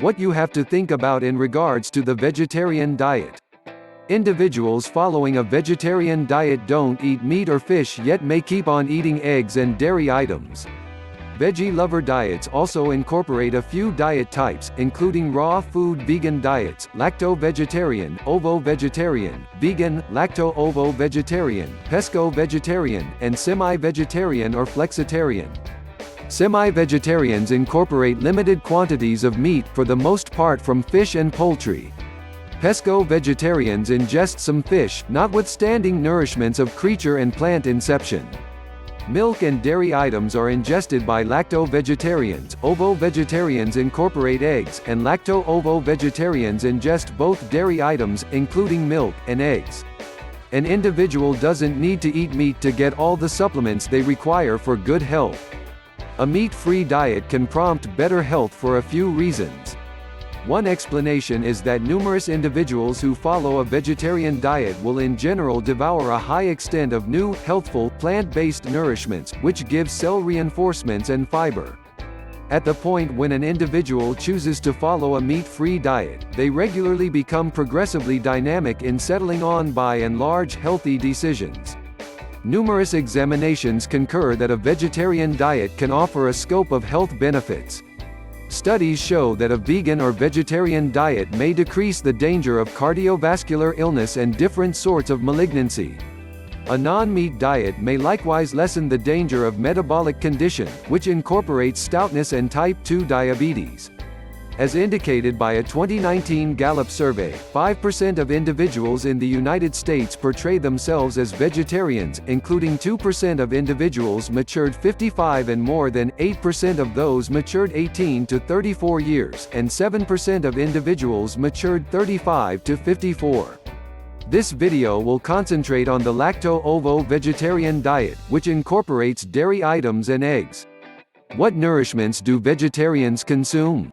What you have to think about in regards to the vegetarian diet. Individuals following a vegetarian diet don't eat meat or fish yet may keep on eating eggs and dairy items. Veggie lover diets also incorporate a few diet types, including raw food vegan diets, lacto-vegetarian, ovo-vegetarian, vegan, lacto-ovo-vegetarian, pesco-vegetarian, and semi-vegetarian or flexitarian. Semi-vegetarians incorporate limited quantities of meat, for the most part from fish and poultry. Pesco-vegetarians ingest some fish, notwithstanding nourishments of creature and plant inception. Milk and dairy items are ingested by lacto-vegetarians, ovo-vegetarians incorporate eggs, and lacto-ovo-vegetarians ingest both dairy items, including milk, and eggs. An individual doesn't need to eat meat to get all the supplements they require for good health. A meat-free diet can prompt better health for a few reasons. One explanation is that numerous individuals who follow a vegetarian diet will in general devour a high extent of new, healthful, plant-based nourishments, which give cell reinforcements and fiber. At the point when an individual chooses to follow a meat-free diet, they regularly become progressively dynamic in settling on by and large healthy decisions. Numerous examinations concur that a vegetarian diet can offer a scope of health benefits. Studies show that a vegan or vegetarian diet may decrease the danger of cardiovascular illness and different sorts of malignancy. A non-meat diet may likewise lessen the danger of metabolic condition, which incorporates stoutness and type 2 diabetes. As indicated by a 2019 Gallup survey, 5% of individuals in the United States portray themselves as vegetarians, including 2% of individuals matured 55 and more than 8% of those matured 18 to 34 years, and 7% of individuals matured 35 to 54. This video will concentrate on the lacto-ovo-vegetarian diet, which incorporates dairy items and eggs. What nourishments do vegetarians consume?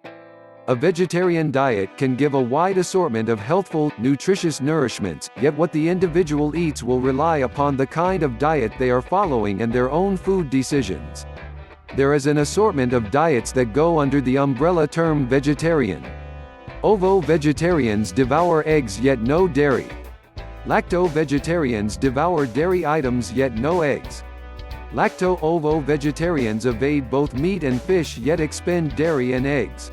A vegetarian diet can give a wide assortment of healthful, nutritious nourishments, yet what the individual eats will rely upon the kind of diet they are following and their own food decisions. There is an assortment of diets that go under the umbrella term vegetarian. Ovo-vegetarians devour eggs yet no dairy. Lacto-vegetarians devour dairy items yet no eggs. Lacto-ovo-vegetarians evade both meat and fish yet expend dairy and eggs.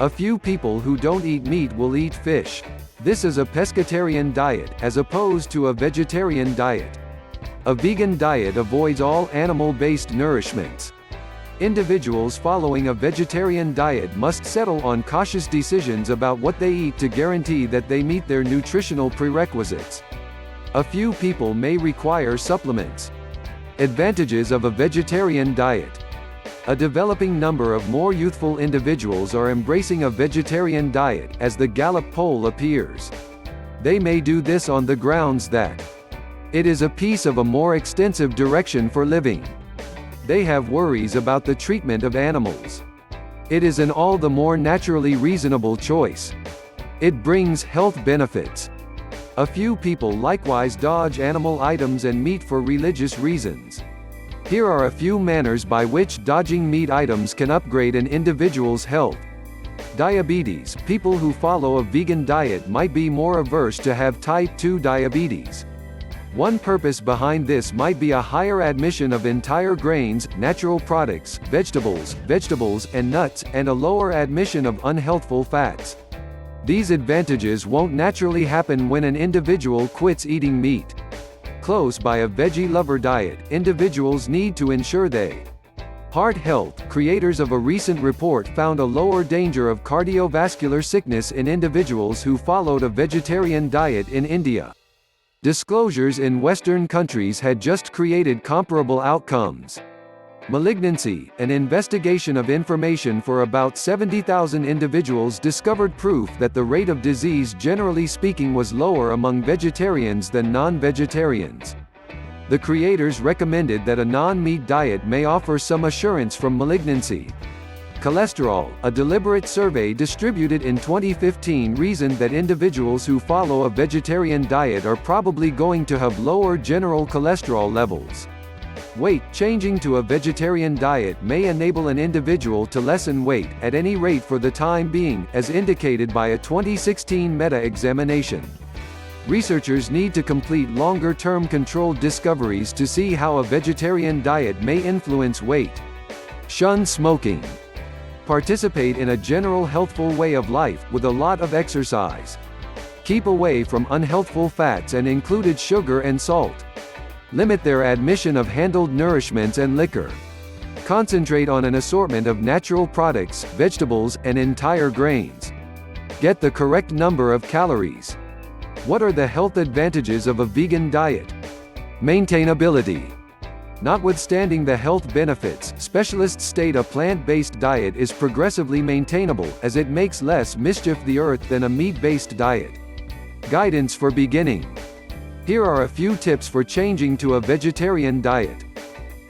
A few people who don't eat meat will eat fish. This is a pescatarian diet, as opposed to a vegetarian diet. A vegan diet avoids all animal-based nourishments. Individuals following a vegetarian diet must settle on cautious decisions about what they eat to guarantee that they meet their nutritional prerequisites. A few people may require supplements. Advantages of a vegetarian diet. A developing number of more youthful individuals are embracing a vegetarian diet, as the Gallup poll appears. They may do this on the grounds that it is a piece of a more extensive direction for living. They have worries about the treatment of animals. It is an all the more naturally reasonable choice. It brings health benefits. A few people likewise dodge animal items and meat for religious reasons. Here are a few manners by which dodging meat items can upgrade an individual's health. Diabetes. People who follow a vegan diet might be more averse to have type 2 diabetes. One purpose behind this might be a higher admission of entire grains, natural products, vegetables, and nuts, and a lower admission of unhealthful fats. These advantages won't naturally happen when an individual quits eating meat. Close by a veggie lover diet, individuals need to ensure they Heart health. Creators of a recent report found a lower danger of cardiovascular sickness in individuals who followed a vegetarian diet in India. Disclosures in Western countries had just created comparable outcomes. Malignancy. An investigation of information for about 70,000 individuals discovered proof that the rate of disease generally speaking was lower among vegetarians than non-vegetarians. The creators recommended that a non-meat diet may offer some assurance from malignancy. Cholesterol. A deliberate survey distributed in 2015 reasoned that individuals who follow a vegetarian diet are probably going to have lower general cholesterol levels. Weight changing to a vegetarian diet may enable an individual to lessen weight, at any rate for the time being, as indicated by a 2016 meta-examination. Researchers need to complete longer-term controlled discoveries to see how a vegetarian diet may influence weight. Shun smoking. Participate in a general healthful way of life, with a lot of exercise. Keep away from unhealthful fats and included sugar and salt. Limit their admission of handled nourishments and liquor. Concentrate on an assortment of natural products, vegetables, and entire grains. Get the correct number of calories. What are the health advantages of a vegan diet? Maintainability. Notwithstanding the health benefits, specialists state a plant-based diet is progressively maintainable, as it makes less mischief the earth than a meat-based diet. Guidance for beginning. Here are a few tips for changing to a vegetarian diet.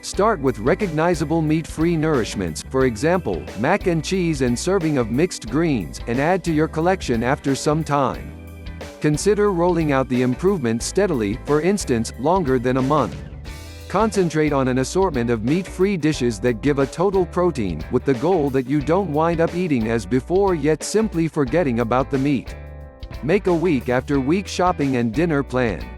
Start with recognizable meat-free nourishments, for example, mac and cheese and serving of mixed greens, and add to your collection after some time. Consider rolling out the improvement steadily, for instance, longer than a month. Concentrate on an assortment of meat-free dishes that give a total protein, with the goal that you don't wind up eating as before yet simply forgetting about the meat. Make a week-after-week shopping and dinner plan.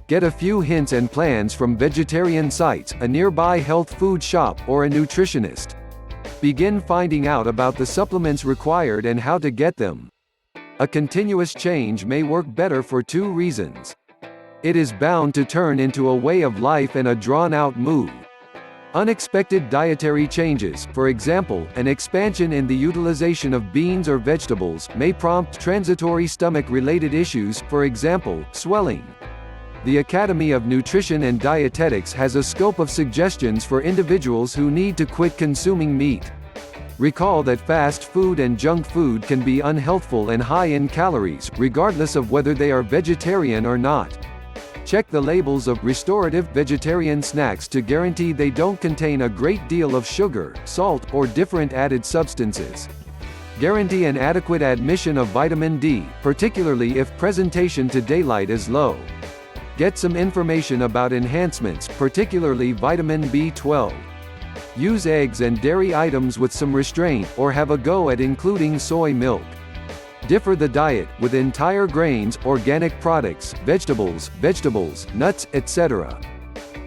Get a few hints and plans from vegetarian sites, a nearby health food shop, or a nutritionist. Begin finding out about the supplements required and how to get them. A continuous change may work better for two reasons. It is bound to turn into a way of life and a drawn-out move. Unexpected dietary changes, for example, an expansion in the utilization of beans or vegetables, may prompt transitory stomach-related issues, for example, swelling. The Academy of Nutrition and Dietetics has a scope of suggestions for individuals who need to quit consuming meat. Recall that fast food and junk food can be unhealthful and high in calories, regardless of whether they are vegetarian or not. Check the labels of restorative vegetarian snacks to guarantee they don't contain a great deal of sugar, salt, or different added substances. Guarantee an adequate admission of vitamin D, particularly if presentation to daylight is low. Get some information about enhancements, particularly vitamin B12. Use eggs and dairy items with some restraint, or have a go at including soy milk. Differ the diet, with entire grains, organic products, vegetables, nuts, etc.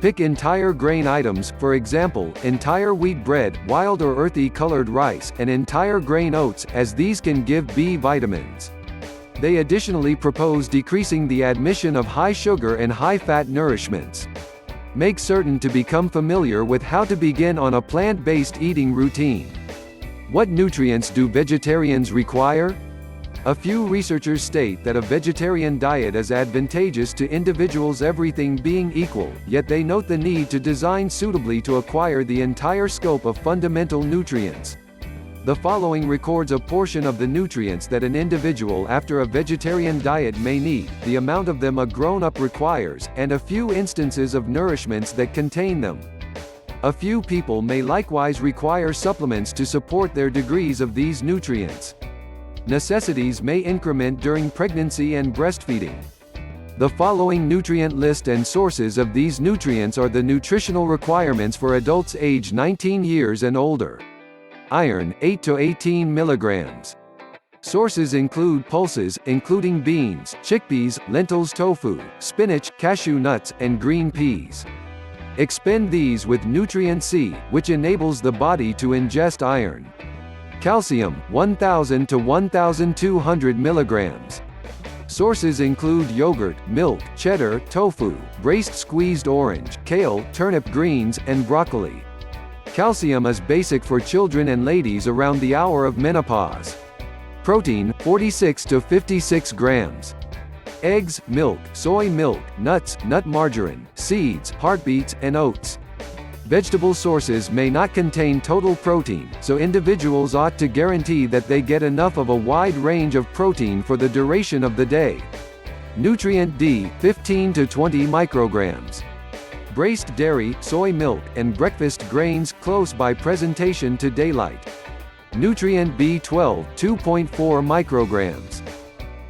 Pick entire grain items, for example, entire wheat bread, wild or earthy colored rice, and entire grain oats, as these can give B vitamins. They additionally propose decreasing the admission of high sugar and high fat nourishments. Make certain to become familiar with how to begin on a plant-based eating routine. What nutrients do vegetarians require? A few researchers state that a vegetarian diet is advantageous to individuals, everything being equal, yet they note the need to design suitably to acquire the entire scope of fundamental nutrients. The following records a portion of the nutrients that an individual after a vegetarian diet may need, the amount of them a grown-up requires, and a few instances of nourishments that contain them. A few people may likewise require supplements to support their degrees of these nutrients. Necessities may increment during pregnancy and breastfeeding. The following nutrient list and sources of these nutrients are the nutritional requirements for adults age 19 years and older. Iron, 8 to 18 milligrams. Sources include pulses, including beans, chickpeas, lentils, tofu, spinach, cashew nuts, and green peas. Expend these with nutrient C, which enables the body to ingest iron. Calcium, 1,000 to 1,200 milligrams. Sources include yogurt, milk, cheddar, tofu, braced squeezed orange, kale, turnip greens, and broccoli. Calcium is basic for children and ladies around the hour of menopause. Protein, 46 to 56 grams. Eggs, milk, soy milk, nuts, nut margarine, seeds, heartbeats, and oats. Vegetable sources may not contain total protein, so individuals ought to guarantee that they get enough of a wide range of protein for the duration of the day. Nutrient D, 15 to 20 micrograms. Braced dairy, soy milk, and breakfast grains close by presentation to daylight. Nutrient B12, 2.4 micrograms.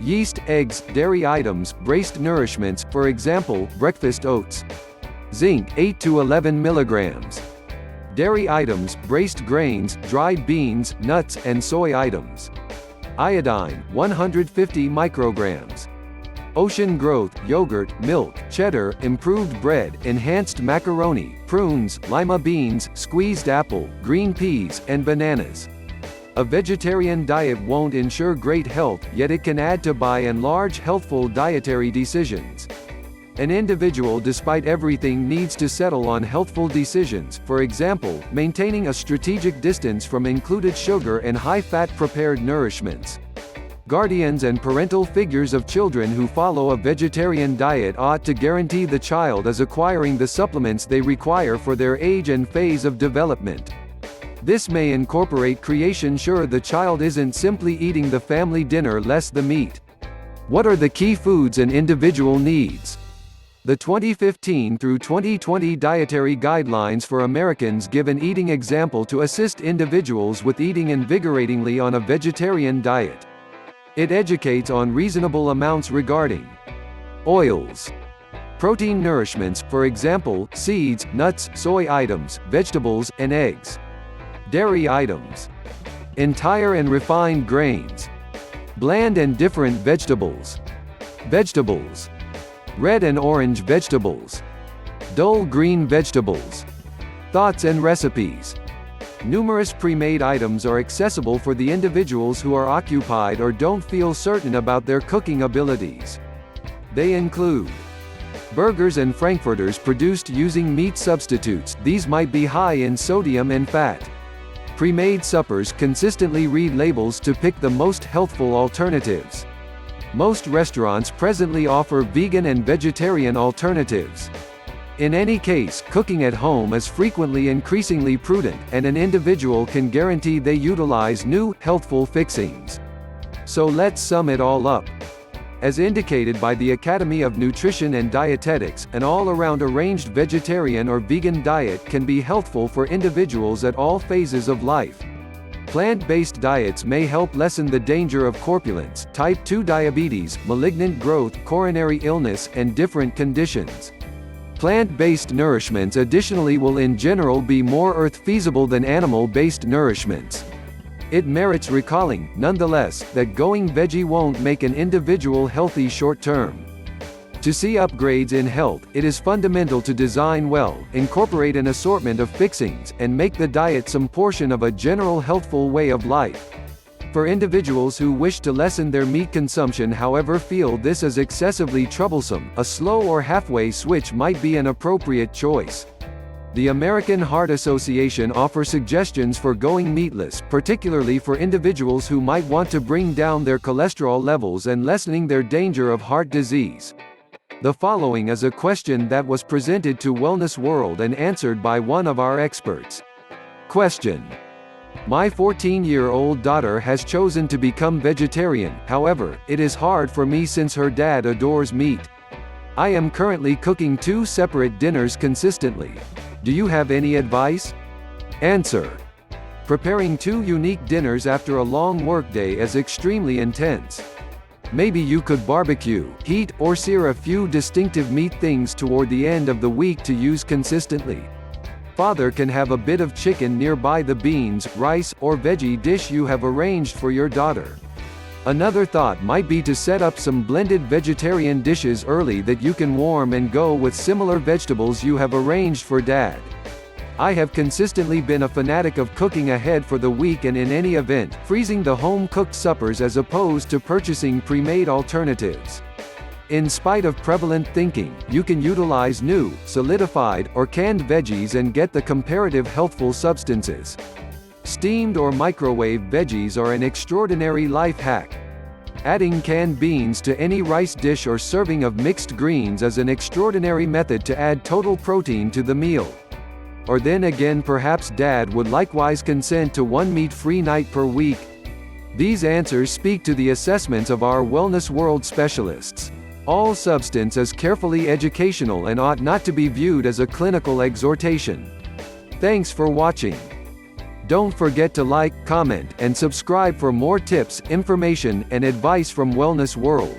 Yeast, eggs, dairy items, braced nourishments, for example, breakfast oats. Zinc 8 to 11 milligrams. Dairy items, braced grains, dried beans, nuts, and soy items. Iodine 150 micrograms. Ocean growth, yogurt, milk, cheddar, improved bread, enhanced macaroni, prunes, lima beans, squeezed apple, green peas, and bananas. A vegetarian diet won't ensure great health, yet it can add to by and large healthful dietary decisions. An individual despite everything needs to settle on healthful decisions, for example, maintaining a strategic distance from included sugar and high-fat prepared nourishments. Guardians and parental figures of children who follow a vegetarian diet ought to guarantee the child is acquiring the supplements they require for their age and phase of development. This may incorporate creation sure the child isn't simply eating the family dinner less the meat. What are the key foods an individual needs? The 2015 through 2020 Dietary Guidelines for Americans give an eating example to assist individuals with eating invigoratingly on a vegetarian diet. It educates on reasonable amounts regarding oils, protein nourishments, for example, seeds, nuts, soy items, vegetables, and eggs, dairy items, entire and refined grains, bland and different vegetables, red and orange vegetables, dull green vegetables, thoughts and recipes. Numerous pre-made items are accessible for the individuals who are occupied or don't feel certain about their cooking abilities. They include burgers and frankfurters produced using meat substitutes. These might be high in sodium and fat. Pre-made suppers. Consistently read labels to pick the most healthful alternatives. Most restaurants presently offer vegan and vegetarian alternatives. In any case, cooking at home is frequently increasingly prudent, and an individual can guarantee they utilize new, healthful fixings. So let's sum it all up. As indicated by the Academy of Nutrition and Dietetics, an all-around arranged vegetarian or vegan diet can be healthful for individuals at all phases of life. Plant-based diets may help lessen the danger of corpulence, type 2 diabetes, malignant growth, coronary illness, and different conditions. Plant-based nourishments additionally will in general be more earth-feasible than animal-based nourishments. It merits recalling, nonetheless, that going veggie won't make an individual healthy short-term. To see upgrades in health, it is fundamental to design well, incorporate an assortment of fixings, and make the diet some portion of a general healthful way of life. For individuals who wish to lessen their meat consumption however feel this is excessively troublesome, a slow or halfway switch might be an appropriate choice. The American Heart Association offers suggestions for going meatless, particularly for individuals who might want to bring down their cholesterol levels and lessening their danger of heart disease. The following is a question that was presented to Wellness World and answered by one of our experts. Question: my 14-year-old daughter has chosen to become vegetarian, however, it is hard for me since her dad adores meat. I am currently cooking 2 separate dinners consistently. Do you have any advice? Answer: preparing 2 unique dinners after a long workday is extremely intense. Maybe you could barbecue, heat, or sear a few distinctive meat things toward the end of the week to use consistently. Father can have a bit of chicken nearby the beans, rice, or veggie dish you have arranged for your daughter. Another thought might be to set up some blended vegetarian dishes early that you can warm and go with similar vegetables you have arranged for Dad. I have consistently been a fanatic of cooking ahead for the week and in any event, freezing the home-cooked suppers as opposed to purchasing pre-made alternatives. In spite of prevalent thinking, you can utilize new, solidified, or canned veggies and get the comparative healthful substances. Steamed or microwave veggies are an extraordinary life hack. Adding canned beans to any rice dish or serving of mixed greens is an extraordinary method to add total protein to the meal. Or then again, perhaps Dad would likewise consent to one meat-free night per week. These answers speak to the assessments of our Wellness World specialists. All substance is carefully educational and ought not to be viewed as a clinical exhortation. Thanks for watching. Don't forget to like, comment, and subscribe for more tips, information, and advice from Wellness World.